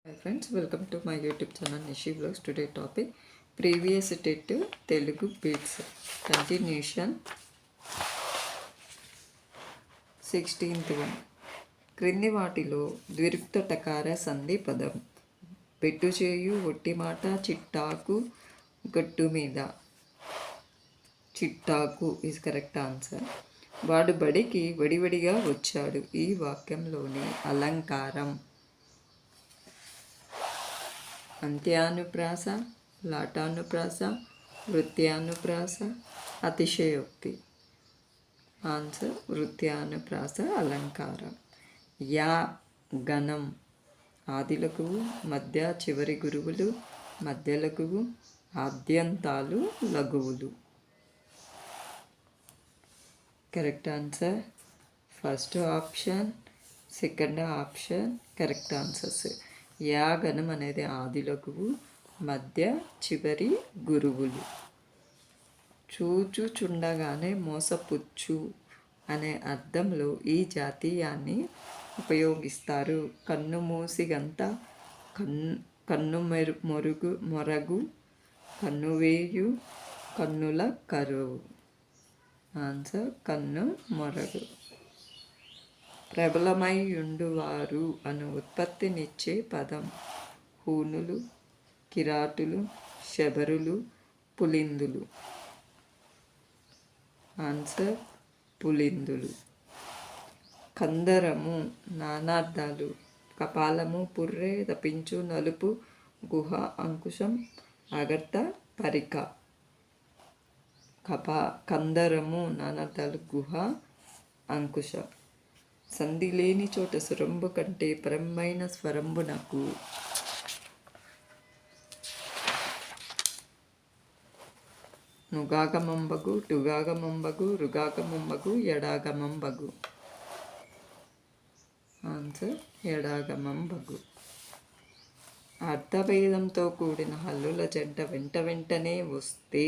Hi friends, welcome to my YouTube channel Nishi Vlogs. Today topic previous TET Telugu beats continuation 16th one. క్రింది వాటిలో ద్విరుక్త టకార సంధి పదం పెట్టు చేయు ఒట్టి మాట చిట్టాకు గట్టు మీద చిట్టాకు ఈజ్ కరెక్ట్ ఆన్సర్. వాడు బడికి వడివడిగా వచ్చాడు. ఈ వాక్యంలోని అలంకారం అంత్యానుప్రాస, లాటానుప్రాస, వృత్యానుప్రాస, అతిశయోక్తి. ఆన్సర్ వృత్యానుప్రాస అలంకారం. యా గణం ఆది లఘువు, మధ్య చివరి గురువులు, మధ్య లఘువు, ఆద్యంతాలు లఘువులు. Correct answer first option, second option correct answers. యాగనం అనేది ఆది లఘువు, మధ్య చివరి గురువులు. చూచుచుండగానే మోసపుచ్చు అనే అర్థంలో ఈ జాతీయాన్ని ఉపయోగిస్తారు. కన్ను మూసిగంత, కన్ను మొరగు, కన్నువేయు, కన్నుల కరువు. ఆన్సర్ కన్ను మొరగు. ప్రబలమైయుండువారు అను ఉత్పత్తినిచ్చే పదం హూనులు, కిరాటులు, శబరులు, పులిందులు. ఆన్సర్ పులిందులు. కందరము నానార్థాలు కపాలము, పుర్రె, తప్పించు, నలుపు, గుహ, అంకుశం, అగర్త, పరిక. కందరము నానార్థాలు గుహ, అంకుశం. సంధి లేని చోట స్వరంబు కంటే పరమైన స్వరంబునకు నుగాగమంబగు, టుగాగమంబగు, రుగాగమంబగు, ఎడాగమంబగు. ఆన్సర్ ఎడాగమంబగు. అర్థభేదంతో కూడిన హల్లుల జంట వెంటనే వస్తే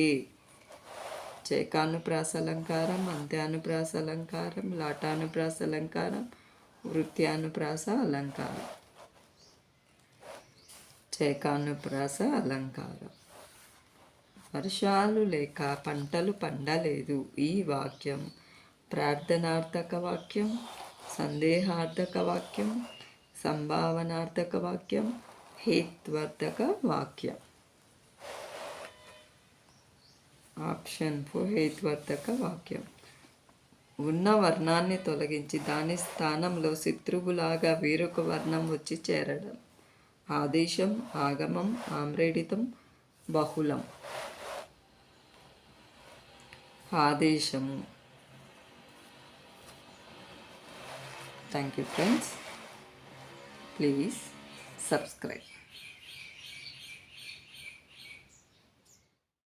చేకానుప్రాస అలంకారం, అంత్యానుప్రాస అలంకారం, లాటానుప్రాస అలంకారం, వృత్యానుప్రాస అలంకారం. చేకానుప్రాస అలంకారం. వర్షాలు లేక పంటలు పండలేదు. ఈ వాక్యం ప్రార్థనార్థక వాక్యం, సందేహార్థక వాక్యం, సంభావనార్థక వాక్యం, హేత్వార్థక వాక్యం. ఆప్షన్ 4 హేత్వార్థక వాక్యం. ఉన్న వర్ణాన్ని తొలగించి దాని స్థానంలో శత్రువులాగా వేరొక వర్ణం వచ్చి చేరడం. ఆదేశం, ఆగమం, ఆమ్రేడితం, బహుళం. ఆదేశము. Thank you friends. Please subscribe.